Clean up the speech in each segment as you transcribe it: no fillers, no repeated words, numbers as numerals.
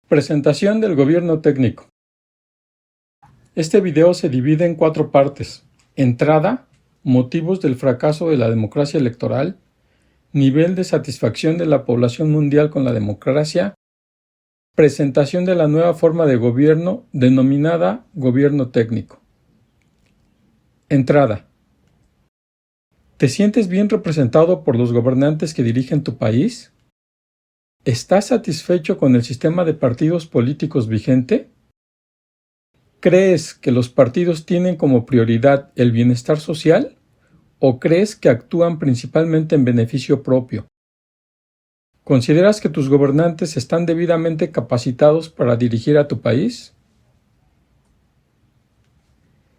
Presentación del gobierno técnico. Este video se divide en 4 partes. Entrada, motivos del fracaso de la democracia electoral, nivel de satisfacción de la población mundial con la democracia, presentación de la nueva forma de gobierno denominada gobierno técnico. Entrada. ¿Te sientes bien representado por los gobernantes que dirigen tu país? ¿Estás satisfecho con el sistema de partidos políticos vigente? ¿Crees que los partidos tienen como prioridad el bienestar social? ¿O crees que actúan principalmente en beneficio propio? ¿Consideras que tus gobernantes están debidamente capacitados para dirigir a tu país?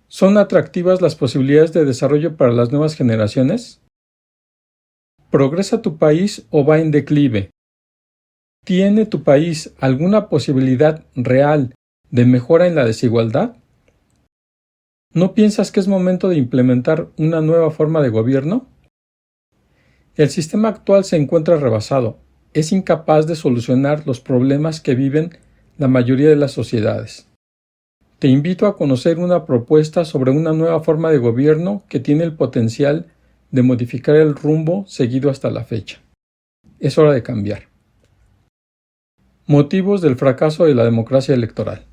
¿Son atractivas las posibilidades de desarrollo para las nuevas generaciones? ¿Progresa tu país o va en declive? ¿Tiene tu país alguna posibilidad real de mejora en la desigualdad? ¿No piensas que es momento de implementar una nueva forma de gobierno? El sistema actual se encuentra rebasado, es incapaz de solucionar los problemas que viven la mayoría de las sociedades. Te invito a conocer una propuesta sobre una nueva forma de gobierno que tiene el potencial de modificar el rumbo seguido hasta la fecha. Es hora de cambiar. Motivos del fracaso de la democracia electoral.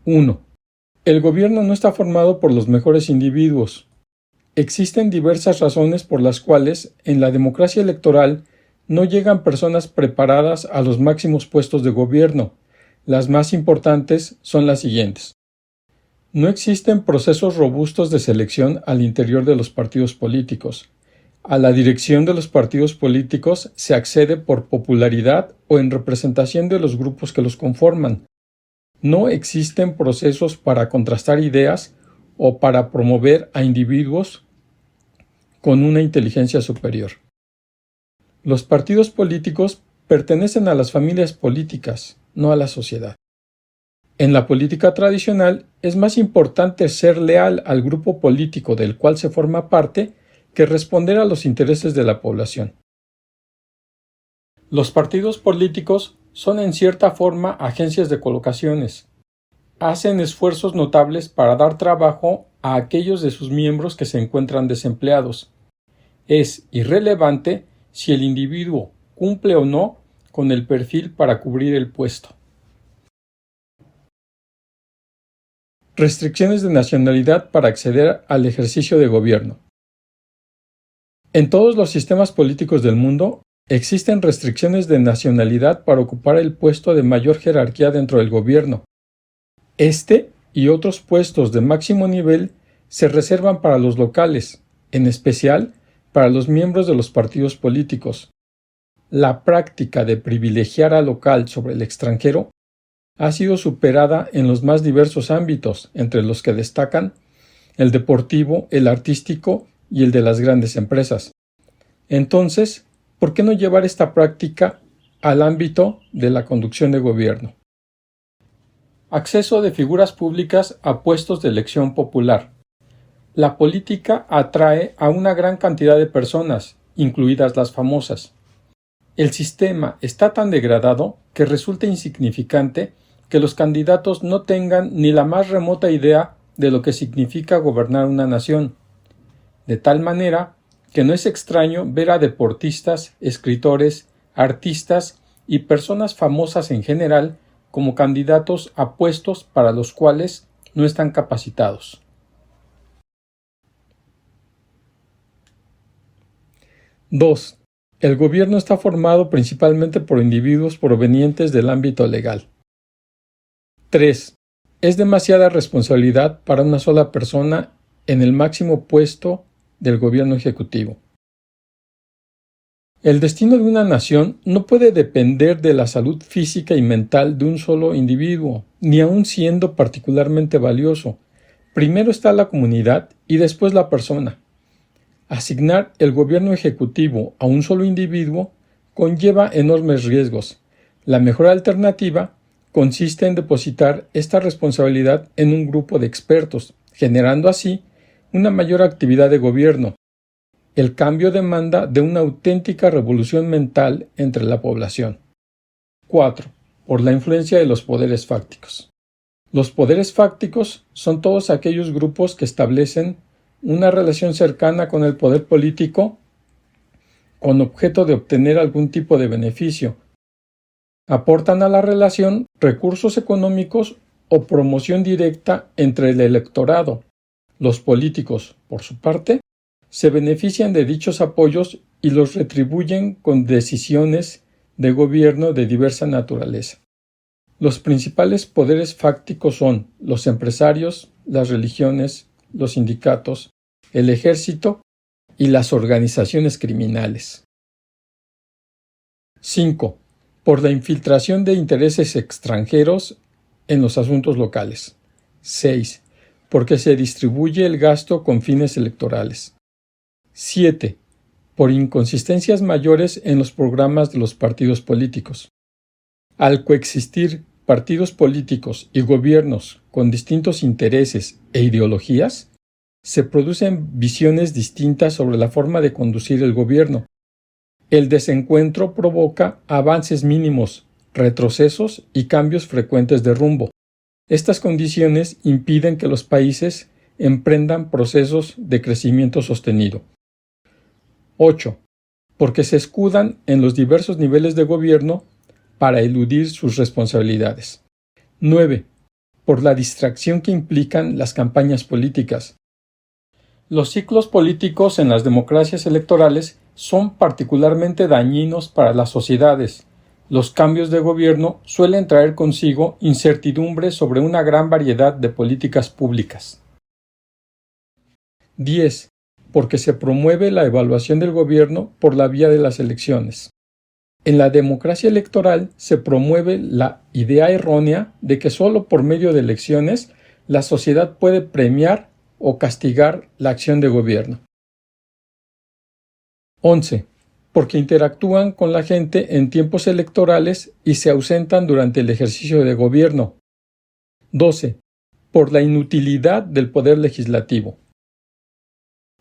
1. El gobierno no está formado por los mejores individuos. Existen diversas razones por las cuales en la democracia electoral no llegan personas preparadas a los máximos puestos de gobierno. Las más importantes son las siguientes. No existen procesos robustos de selección al interior de los partidos políticos. A la dirección de los partidos políticos se accede por popularidad o en representación de los grupos que los conforman. No existen procesos para contrastar ideas o para promover a individuos con una inteligencia superior. Los partidos políticos pertenecen a las familias políticas, no a la sociedad. En la política tradicional es más importante ser leal al grupo político del cual se forma parte que responder a los intereses de la población. Los partidos políticos son en cierta forma agencias de colocaciones. Hacen esfuerzos notables para dar trabajo a aquellos de sus miembros que se encuentran desempleados. Es irrelevante si el individuo cumple o no con el perfil para cubrir el puesto. Restricciones de nacionalidad para acceder al ejercicio de gobierno. En todos los sistemas políticos del mundo existen restricciones de nacionalidad para ocupar el puesto de mayor jerarquía dentro del gobierno. Este y otros puestos de máximo nivel se reservan para los locales, en especial para los miembros de los partidos políticos. La práctica de privilegiar al local sobre el extranjero ha sido superada en los más diversos ámbitos, entre los que destacan el deportivo, el artístico y el de las grandes empresas. Entonces, ¿por qué no llevar esta práctica al ámbito de la conducción de gobierno? Acceso de figuras públicas a puestos de elección popular. La política atrae a una gran cantidad de personas, incluidas las famosas. El sistema está tan degradado que resulta insignificante que los candidatos no tengan ni la más remota idea de lo que significa gobernar una nación. De tal manera que no es extraño ver a deportistas, escritores, artistas y personas famosas en general como candidatos a puestos para los cuales no están capacitados. 2. El gobierno está formado principalmente por individuos provenientes del ámbito legal. 3. Es demasiada responsabilidad para una sola persona en el máximo puesto del gobierno ejecutivo. El destino de una nación no puede depender de la salud física y mental de un solo individuo, ni aun siendo particularmente valioso. Primero está la comunidad y después la persona. Asignar el gobierno ejecutivo a un solo individuo conlleva enormes riesgos. La mejor alternativa consiste en depositar esta responsabilidad en un grupo de expertos, generando así una mayor actividad de gobierno. El cambio demanda de una auténtica revolución mental entre la población. 4. por la influencia de los poderes fácticos. Los poderes fácticos son todos aquellos grupos que establecen una relación cercana con el poder político con objeto de obtener algún tipo de beneficio. Aportan a la relación recursos económicos o promoción directa entre el electorado. Los políticos, por su parte, se benefician de dichos apoyos y los retribuyen con decisiones de gobierno de diversa naturaleza. Los principales poderes fácticos son los empresarios, las religiones, los sindicatos, el ejército y las organizaciones criminales. 5. Por la infiltración de intereses extranjeros en los asuntos locales. 6. Porque se distribuye el gasto con fines electorales. 7. Por inconsistencias mayores en los programas de los partidos políticos. Al coexistir partidos políticos y gobiernos con distintos intereses e ideologías, se producen visiones distintas sobre la forma de conducir el gobierno. El desencuentro provoca avances mínimos, retrocesos y cambios frecuentes de rumbo. Estas condiciones impiden que los países emprendan procesos de crecimiento sostenido. 8. Porque se escudan en los diversos niveles de gobierno para eludir sus responsabilidades. 9. Por la distracción que implican las campañas políticas. Los ciclos políticos en las democracias electorales son particularmente dañinos para las sociedades. Los cambios de gobierno suelen traer consigo incertidumbre sobre una gran variedad de políticas públicas. 10. Porque se promueve la evaluación del gobierno por la vía de las elecciones. En la democracia electoral se promueve la idea errónea de que solo por medio de elecciones la sociedad puede premiar o castigar la acción de gobierno. 11. Porque interactúan con la gente en tiempos electorales y se ausentan durante el ejercicio de gobierno. 12. Por la inutilidad del poder legislativo.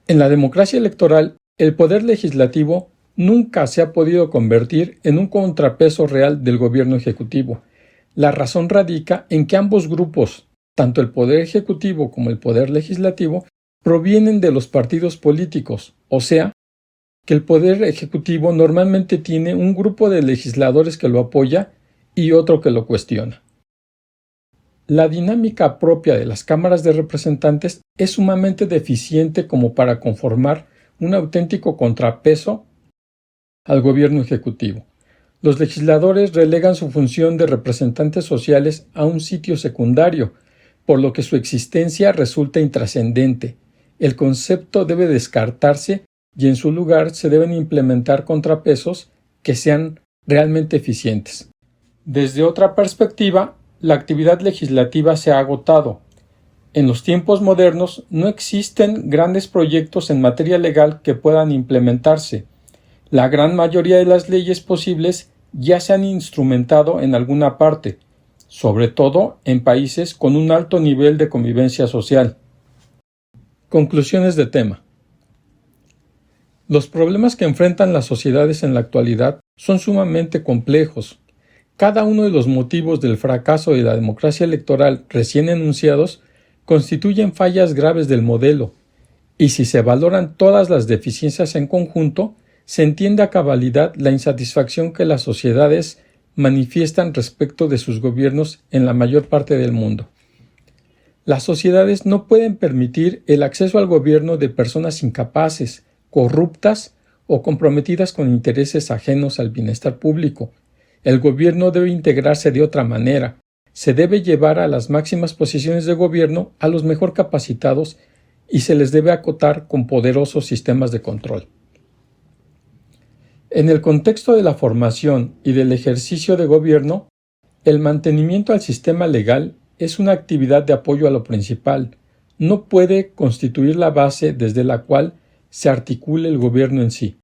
En la democracia electoral, el poder legislativo nunca se ha podido convertir en un contrapeso real del gobierno ejecutivo. La razón radica en que ambos grupos, tanto el poder ejecutivo como el poder legislativo, provienen de los partidos políticos, o sea, que el poder ejecutivo normalmente tiene un grupo de legisladores que lo apoya y otro que lo cuestiona. La dinámica propia de las cámaras de representantes es sumamente deficiente como para conformar un auténtico contrapeso al gobierno ejecutivo. Los legisladores relegan su función de representantes sociales a un sitio secundario, por lo que su existencia resulta intrascendente. El concepto debe descartarse y en su lugar se deben implementar contrapesos que sean realmente eficientes. Desde otra perspectiva, la actividad legislativa se ha agotado. En los tiempos modernos no existen grandes proyectos en materia legal que puedan implementarse. La gran mayoría de las leyes posibles ya se han instrumentado en alguna parte, sobre todo en países con un alto nivel de convivencia social. Conclusiones de tema. Los problemas que enfrentan las sociedades en la actualidad son sumamente complejos. Cada uno de los motivos del fracaso de la democracia electoral recién enunciados constituyen fallas graves del modelo, y si se valoran todas las deficiencias en conjunto, se entiende a cabalidad la insatisfacción que las sociedades manifiestan respecto de sus gobiernos en la mayor parte del mundo. Las sociedades no pueden permitir el acceso al gobierno de personas incapaces, corruptas o comprometidas con intereses ajenos al bienestar público. El gobierno debe integrarse de otra manera. Se debe llevar a las máximas posiciones de gobierno a los mejor capacitados y se les debe acotar con poderosos sistemas de control. En el contexto de la formación y del ejercicio de gobierno, el mantenimiento al sistema legal es una actividad de apoyo a lo principal. No puede constituir la base desde la cual se articule el gobierno en sí.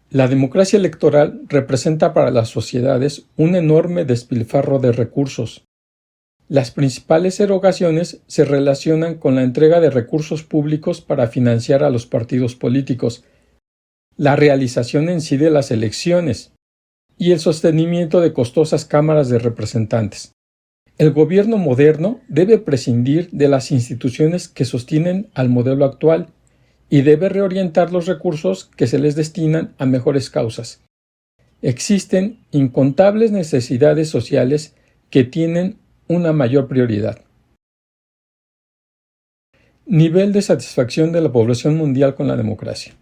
La democracia electoral representa para las sociedades un enorme despilfarro de recursos. Las principales erogaciones se relacionan con la entrega de recursos públicos para financiar a los partidos políticos, la realización en sí de las elecciones, y el sostenimiento de costosas cámaras de representantes. El gobierno moderno debe prescindir de las instituciones que sostienen al modelo actual y debe reorientar los recursos que se les destinan a mejores causas. Existen incontables necesidades sociales que tienen una mayor prioridad. Nivel de satisfacción de la población mundial con la democracia.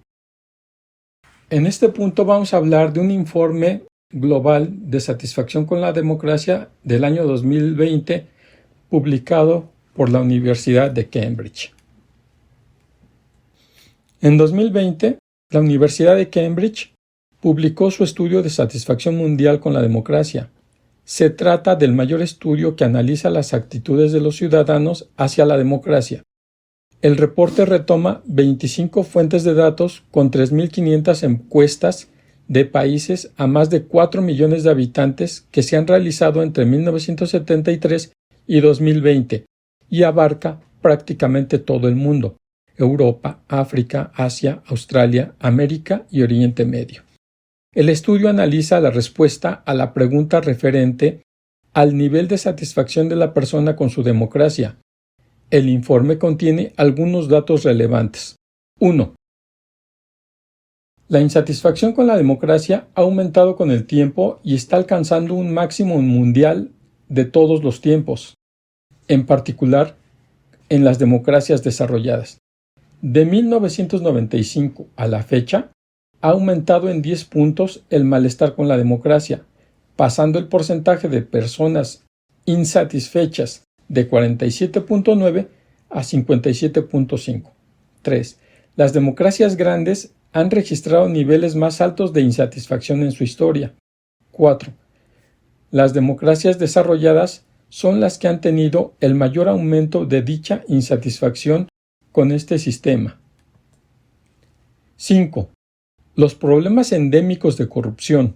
En este punto vamos a hablar de un informe global de satisfacción con la democracia del año 2020 publicado por la Universidad de Cambridge. En 2020, la Universidad de Cambridge publicó su estudio de satisfacción mundial con la democracia. Se trata del mayor estudio que analiza las actitudes de los ciudadanos hacia la democracia. El reporte retoma 25 fuentes de datos con 3.500 encuestas de países a más de 4 millones de habitantes que se han realizado entre 1973 y 2020 y abarca prácticamente todo el mundo: Europa, África, Asia, Australia, América y Oriente Medio. El estudio analiza la respuesta a la pregunta referente al nivel de satisfacción de la persona con su democracia. El informe contiene algunos datos relevantes. 1. La insatisfacción con la democracia ha aumentado con el tiempo y está alcanzando un máximo mundial de todos los tiempos, en particular en las democracias desarrolladas. De 1995 a la fecha, ha aumentado en 10 puntos el malestar con la democracia, pasando el porcentaje de personas insatisfechas de 47.9 a 57.5. 3. Las democracias grandes han registrado niveles más altos de insatisfacción en su historia. 4. Las democracias desarrolladas son las que han tenido el mayor aumento de dicha insatisfacción con este sistema. 5. Los problemas endémicos de corrupción,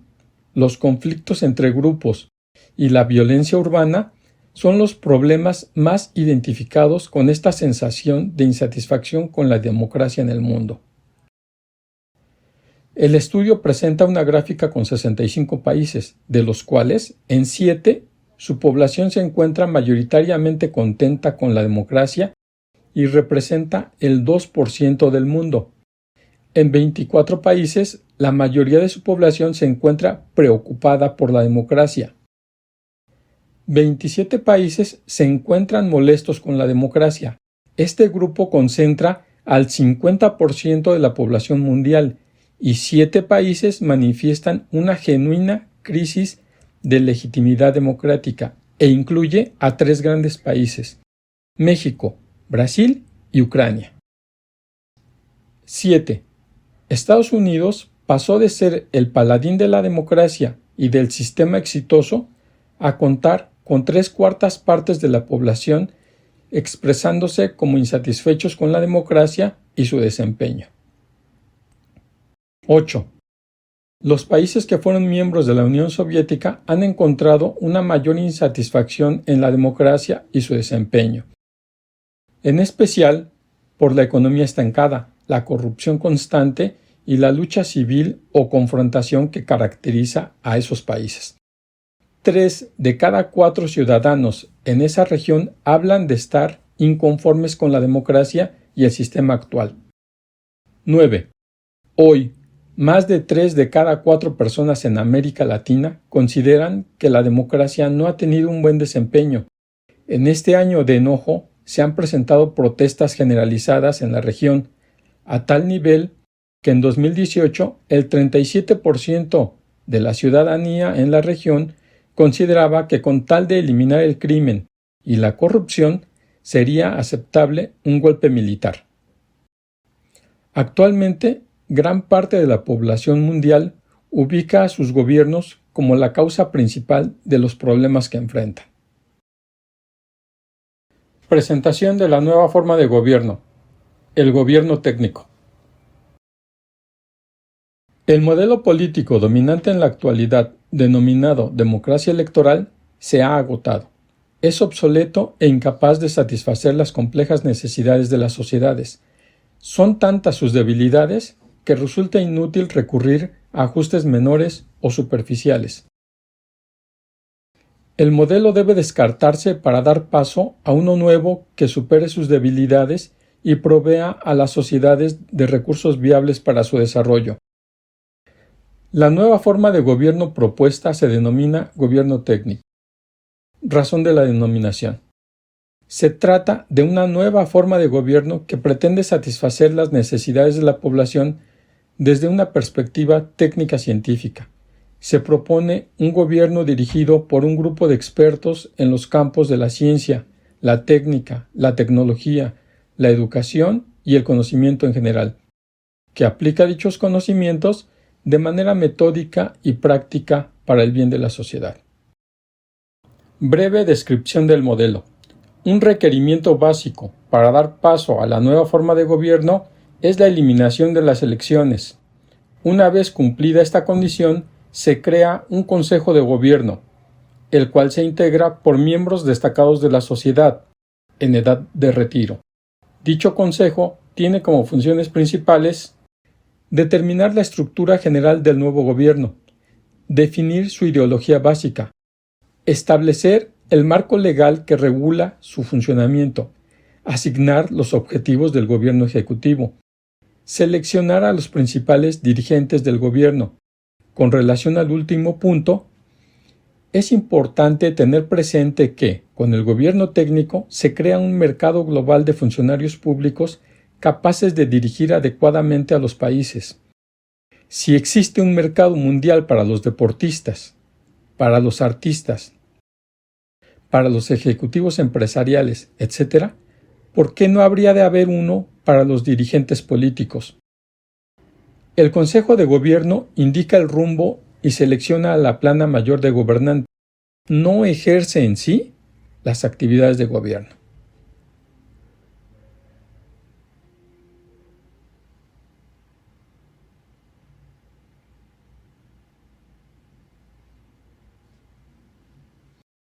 los conflictos entre grupos y la violencia urbana son los problemas más identificados con esta sensación de insatisfacción con la democracia en el mundo. El estudio presenta una gráfica con 65 países, de los cuales, en 7, su población se encuentra mayoritariamente contenta con la democracia y representa el 2% del mundo. En 24 países, la mayoría de su población se encuentra preocupada por la democracia. 27 países se encuentran molestos con la democracia. Este grupo concentra al 50% de la población mundial y 7 países manifiestan una genuina crisis de legitimidad democrática e incluye a 3 grandes países: México, Brasil y Ucrania. 7. Estados Unidos pasó de ser el paladín de la democracia y del sistema exitoso a contar con 3/4 partes de la población expresándose como insatisfechos con la democracia y su desempeño. 8. Los países que fueron miembros de la Unión Soviética han encontrado una mayor insatisfacción en la democracia y su desempeño, en especial por la economía estancada, la corrupción constante y la lucha civil o confrontación que caracteriza a esos países. 3 de cada 4 ciudadanos en esa región hablan de estar inconformes con la democracia y el sistema actual. 9. Hoy, más de 3 de cada 4 personas en América Latina consideran que la democracia no ha tenido un buen desempeño. En este año de enojo se han presentado protestas generalizadas en la región, a tal nivel que en 2018 el 37% de la ciudadanía en la región consideraba que con tal de eliminar el crimen y la corrupción sería aceptable un golpe militar. Actualmente, gran parte de la población mundial ubica a sus gobiernos como la causa principal de los problemas que enfrentan. Presentación de la nueva forma de gobierno: el gobierno técnico. El modelo político dominante en la actualidad, denominado democracia electoral, se ha agotado. Es obsoleto e incapaz de satisfacer las complejas necesidades de las sociedades. Son tantas sus debilidades que resulta inútil recurrir ajustes menores o superficiales. El modelo debe descartarse para dar paso a uno nuevo que supere sus debilidades y provea a las sociedades de recursos viables para su desarrollo. La nueva forma de gobierno propuesta se denomina gobierno técnico. Razón de la denominación. Se trata de una nueva forma de gobierno que pretende satisfacer las necesidades de la población desde una perspectiva técnica científica. Se propone un gobierno dirigido por un grupo de expertos en los campos de la ciencia, la técnica, la tecnología, la educación y el conocimiento en general, que aplica dichos conocimientos de manera metódica y práctica para el bien de la sociedad. Breve descripción del modelo. Un requerimiento básico para dar paso a la nueva forma de gobierno es la eliminación de las elecciones. Una vez cumplida esta condición, se crea un Consejo de Gobierno, el cual se integra por miembros destacados de la sociedad, en edad de retiro. Dicho Consejo tiene como funciones principales determinar la estructura general del nuevo gobierno, definir su ideología básica, establecer el marco legal que regula su funcionamiento, asignar los objetivos del gobierno ejecutivo, seleccionar a los principales dirigentes del gobierno. Con relación al último punto, es importante tener presente que, con el gobierno técnico, se crea un mercado global de funcionarios públicos capaces de dirigir adecuadamente a los países. Si existe un mercado mundial para los deportistas, para los artistas, para los ejecutivos empresariales, etc., ¿por qué no habría de haber uno para los dirigentes políticos? El Consejo de Gobierno indica el rumbo y selecciona a la plana mayor de gobernante. No ejerce en sí las actividades de gobierno.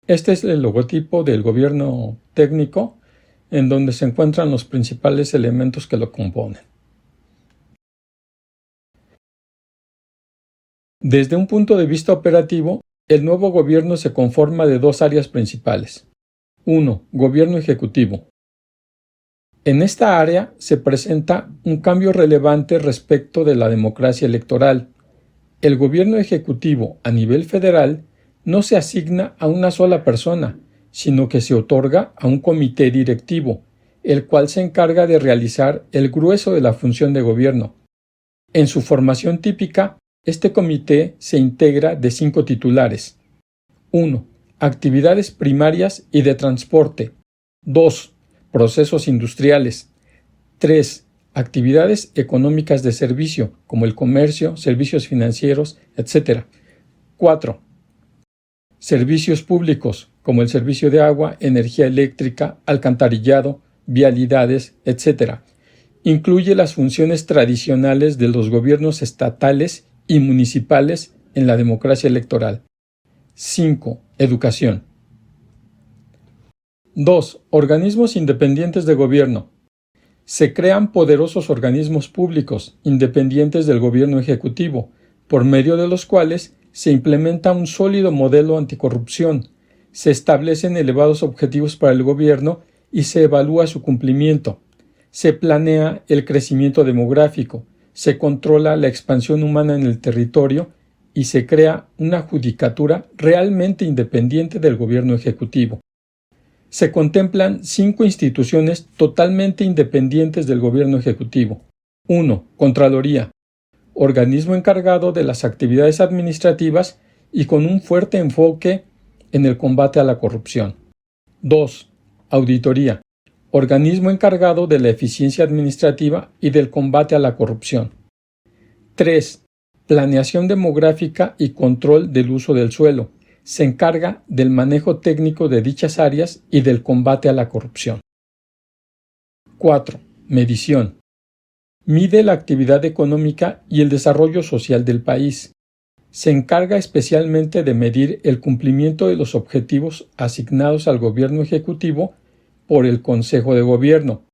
Este es el logotipo del gobierno técnico, en donde se encuentran los principales elementos que lo componen. Desde un punto de vista operativo, el nuevo gobierno se conforma de dos áreas principales. 1. Gobierno ejecutivo. En esta área se presenta un cambio relevante respecto de la democracia electoral. El gobierno ejecutivo a nivel federal no se asigna a una sola persona, sino que se otorga a un comité directivo, el cual se encarga de realizar el grueso de la función de gobierno. En su formación típica, este comité se integra de 5 titulares. 1. Actividades primarias y de transporte. 2. Procesos industriales. 3. Actividades económicas de servicio, como el comercio, servicios financieros, etc. 4. Servicios públicos, como el servicio de agua, energía eléctrica, alcantarillado, vialidades, etc. Incluye las funciones tradicionales de los gobiernos estatales y municipales en la democracia electoral. 5. Educación. 2. Organismos independientes de gobierno. Se crean poderosos organismos públicos independientes del gobierno ejecutivo, por medio de los cuales se implementa un sólido modelo anticorrupción, se establecen elevados objetivos para el gobierno y se evalúa su cumplimiento. Se planea el crecimiento demográfico, se controla la expansión humana en el territorio y se crea una judicatura realmente independiente del gobierno ejecutivo. Se contemplan 5 instituciones totalmente independientes del gobierno ejecutivo. 1. Contraloría. Organismo encargado de las actividades administrativas y con un fuerte enfoque en el combate a la corrupción. 2. Auditoría. Organismo encargado de la eficiencia administrativa y del combate a la corrupción. 3. Planeación demográfica y control del uso del suelo. Se encarga del manejo técnico de dichas áreas y del combate a la corrupción. 4. Medición. Mide la actividad económica y el desarrollo social del país. Se encarga especialmente de medir el cumplimiento de los objetivos asignados al gobierno ejecutivo por el Consejo de Gobierno.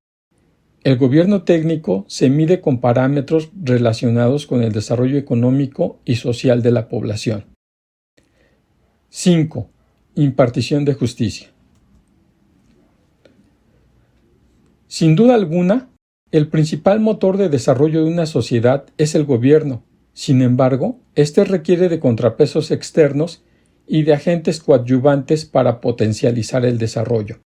El gobierno técnico se mide con parámetros relacionados con el desarrollo económico y social de la población. 5. Impartición de justicia. Sin duda alguna, el principal motor de desarrollo de una sociedad es el gobierno. Sin embargo, este requiere de contrapesos externos y de agentes coadyuvantes para potencializar el desarrollo.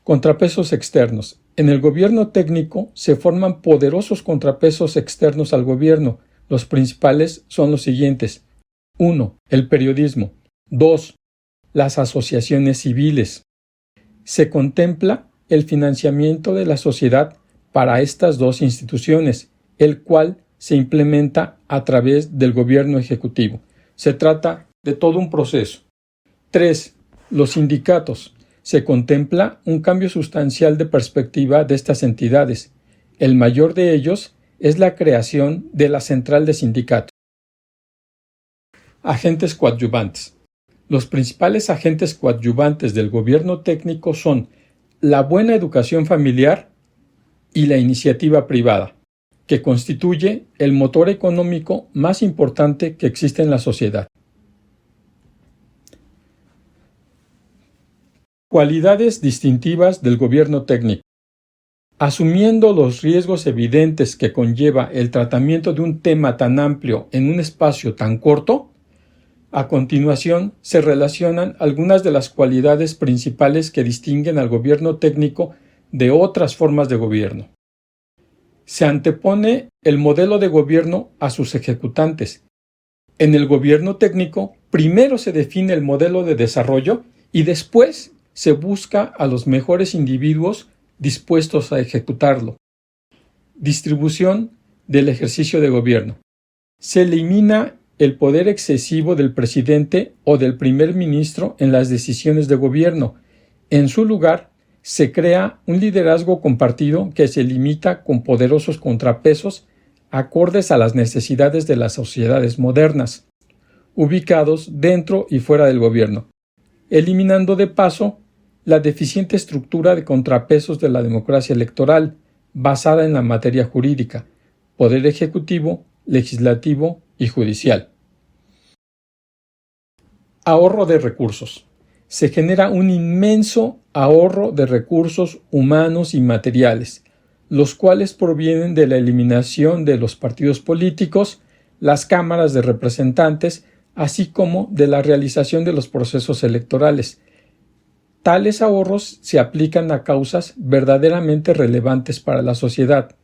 Contrapesos externos. En el gobierno técnico se forman poderosos contrapesos externos al gobierno. Los principales son los siguientes. 1. El periodismo. 2. Las asociaciones civiles. Se contempla el financiamiento de la sociedad para estas dos instituciones, el cual se implementa a través del gobierno ejecutivo. Se trata de todo un proceso. 3. Los sindicatos. Se contempla un cambio sustancial de perspectiva de estas entidades. El mayor de ellos es la creación de la central de sindicatos. Agentes coadyuvantes. Los principales agentes coadyuvantes del gobierno técnico son la buena educación familiar y la iniciativa privada, que constituye el motor económico más importante que existe en la sociedad. Cualidades distintivas del gobierno técnico. Asumiendo los riesgos evidentes que conlleva el tratamiento de un tema tan amplio en un espacio tan corto, a continuación se relacionan algunas de las cualidades principales que distinguen al gobierno técnico de otras formas de gobierno. Se antepone el modelo de gobierno a sus ejecutantes. En el gobierno técnico, primero se define el modelo de desarrollo y después se busca a los mejores individuos dispuestos a ejecutarlo. Distribución del ejercicio de gobierno. Se elimina el poder excesivo del presidente o del primer ministro en las decisiones de gobierno. En su lugar, se crea un liderazgo compartido que se limita con poderosos contrapesos acordes a las necesidades de las sociedades modernas, ubicados dentro y fuera del gobierno, eliminando de paso la deficiente estructura de contrapesos de la democracia electoral, basada en la materia jurídica, poder ejecutivo, legislativo y judicial. Ahorro de recursos. Se genera un inmenso ahorro de recursos humanos y materiales, los cuales provienen de la eliminación de los partidos políticos, las cámaras de representantes, así como de la realización de los procesos electorales. Tales ahorros se aplican a causas verdaderamente relevantes para la sociedad.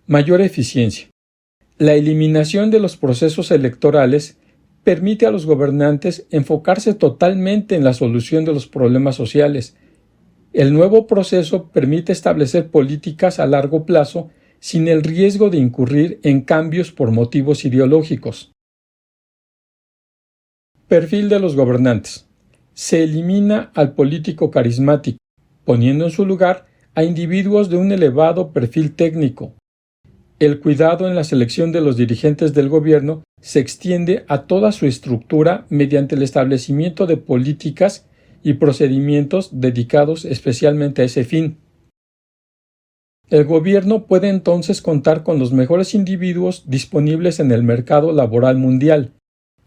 Mayor eficiencia. La eliminación de los procesos electorales permite a los gobernantes enfocarse totalmente en la solución de los problemas sociales. El nuevo proceso permite establecer políticas a largo plazo sin el riesgo de incurrir en cambios por motivos ideológicos. Perfil de los gobernantes. Se elimina al político carismático, poniendo en su lugar a individuos de un elevado perfil técnico. El cuidado en la selección de los dirigentes del gobierno se extiende a toda su estructura mediante el establecimiento de políticas y procedimientos dedicados especialmente a ese fin. El gobierno puede entonces contar con los mejores individuos disponibles en el mercado laboral mundial.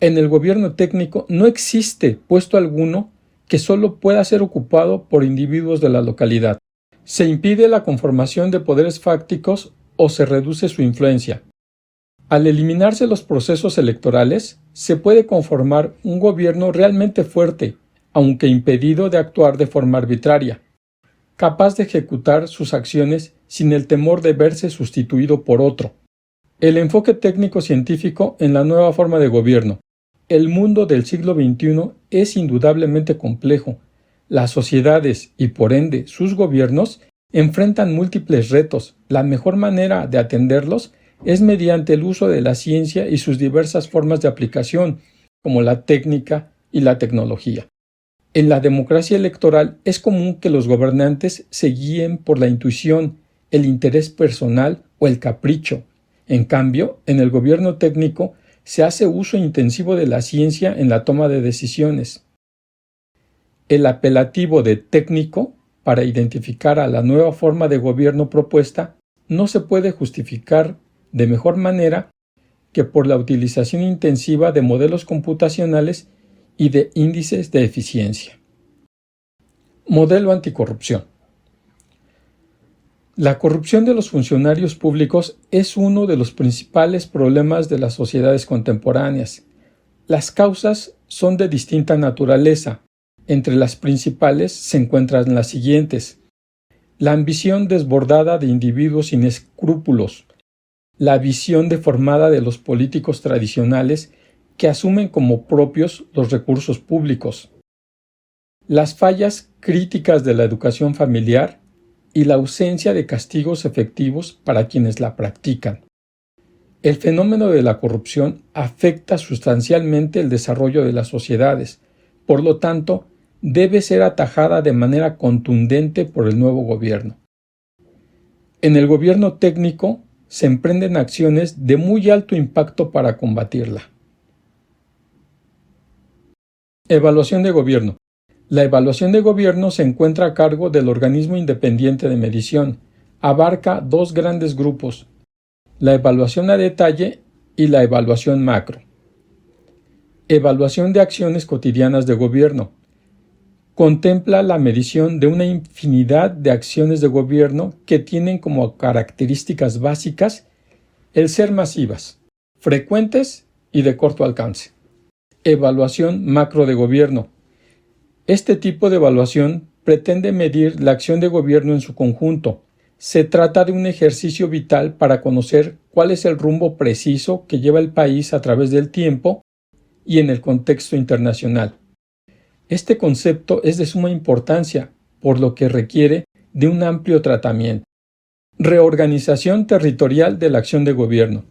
En el gobierno técnico no existe puesto alguno que solo pueda ser ocupado por individuos de la localidad. Se impide la conformación de poderes fácticos o se reduce su influencia. Al eliminarse los procesos electorales, se puede conformar un gobierno realmente fuerte, aunque impedido de actuar de forma arbitraria, capaz de ejecutar sus acciones sin el temor de verse sustituido por otro. El enfoque técnico-científico en la nueva forma de gobierno. El mundo del siglo XXI es indudablemente complejo. Las sociedades y, por ende, sus gobiernos enfrentan múltiples retos. La mejor manera de atenderlos es mediante el uso de la ciencia y sus diversas formas de aplicación, como la técnica y la tecnología. En la democracia electoral es común que los gobernantes se guíen por la intuición, el interés personal o el capricho. En cambio, en el gobierno técnico se hace uso intensivo de la ciencia en la toma de decisiones. El apelativo de técnico para identificar a la nueva forma de gobierno propuesta no se puede justificar de mejor manera que por la utilización intensiva de modelos computacionales y de índices de eficiencia. Modelo anticorrupción. La corrupción de los funcionarios públicos es uno de los principales problemas de las sociedades contemporáneas. Las causas son de distinta naturaleza. Entre las principales se encuentran las siguientes: la ambición desbordada de individuos sin escrúpulos, la visión deformada de los políticos tradicionales que asumen como propios los recursos públicos, las fallas críticas de la educación familiar y la ausencia de castigos efectivos para quienes la practican. El fenómeno de la corrupción afecta sustancialmente el desarrollo de las sociedades, por lo tanto, debe ser atajada de manera contundente por el nuevo gobierno. En el gobierno técnico se emprenden acciones de muy alto impacto para combatirla. Evaluación de gobierno. La evaluación de gobierno se encuentra a cargo del organismo independiente de medición. Abarca dos grandes grupos: la evaluación a detalle y la evaluación macro. Evaluación de acciones cotidianas de gobierno. Contempla la medición de una infinidad de acciones de gobierno que tienen como características básicas el ser masivas, frecuentes y de corto alcance. Evaluación macro de gobierno. Este tipo de evaluación pretende medir la acción de gobierno en su conjunto. Se trata de un ejercicio vital para conocer cuál es el rumbo preciso que lleva el país a través del tiempo y en el contexto internacional. Este concepto es de suma importancia, por lo que requiere de un amplio tratamiento. Reorganización territorial de la acción de gobierno.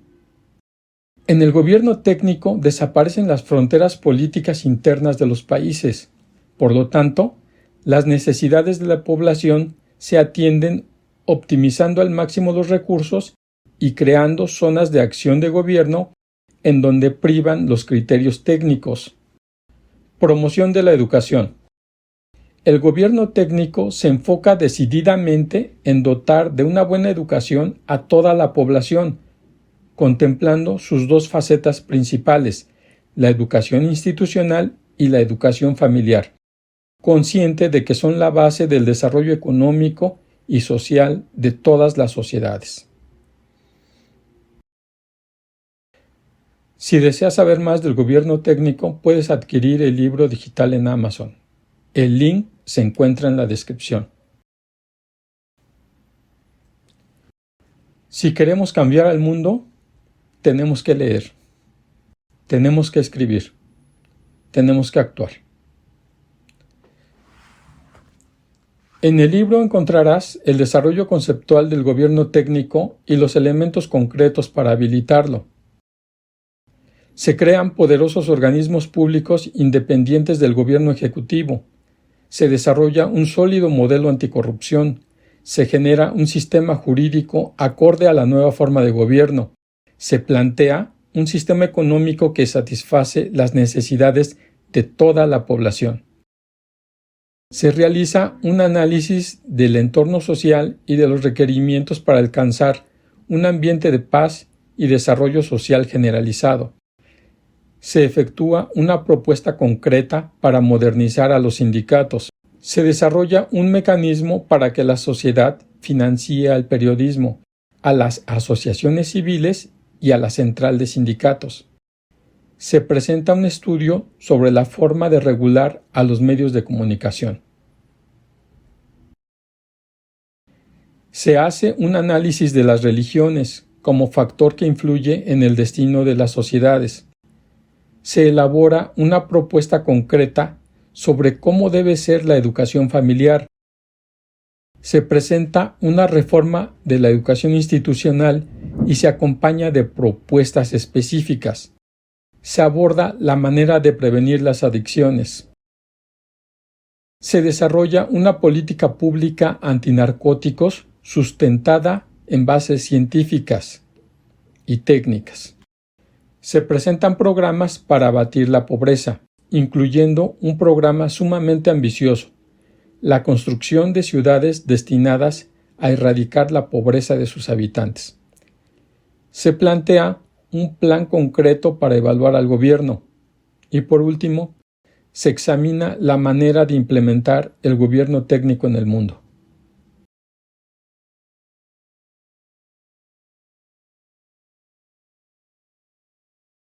En el gobierno técnico desaparecen las fronteras políticas internas de los países. Por lo tanto, las necesidades de la población se atienden optimizando al máximo los recursos y creando zonas de acción de gobierno en donde privan los criterios técnicos. Promoción de la educación. El gobierno técnico se enfoca decididamente en dotar de una buena educación a toda la población, contemplando sus dos facetas principales, la educación institucional y la educación familiar, consciente de que son la base del desarrollo económico y social de todas las sociedades. Si deseas saber más del gobierno técnico, puedes adquirir el libro digital en Amazon. El link se encuentra en la descripción. Si queremos cambiar al mundo, tenemos que leer, tenemos que escribir, tenemos que actuar. En el libro encontrarás el desarrollo conceptual del gobierno técnico y los elementos concretos para habilitarlo. Se crean poderosos organismos públicos independientes del gobierno ejecutivo. Se desarrolla un sólido modelo anticorrupción. Se genera un sistema jurídico acorde a la nueva forma de gobierno. Se plantea un sistema económico que satisface las necesidades de toda la población. Se realiza un análisis del entorno social y de los requerimientos para alcanzar un ambiente de paz y desarrollo social generalizado. Se efectúa una propuesta concreta para modernizar a los sindicatos. Se desarrolla un mecanismo para que la sociedad financie al periodismo, a las asociaciones civiles y a la central de sindicatos. Se presenta un estudio sobre la forma de regular a los medios de comunicación. Se hace un análisis de las religiones como factor que influye en el destino de las sociedades. Se elabora una propuesta concreta sobre cómo debe ser la educación familiar. Se presenta una reforma de la educación institucional y se acompaña de propuestas específicas. Se aborda la manera de prevenir las adicciones. Se desarrolla una política pública antinarcóticos sustentada en bases científicas y técnicas. Se presentan programas para abatir la pobreza, incluyendo un programa sumamente ambicioso, la construcción de ciudades destinadas a erradicar la pobreza de sus habitantes. Se plantea un plan concreto para evaluar al gobierno y, por último, se examina la manera de implementar el gobierno técnico en el mundo.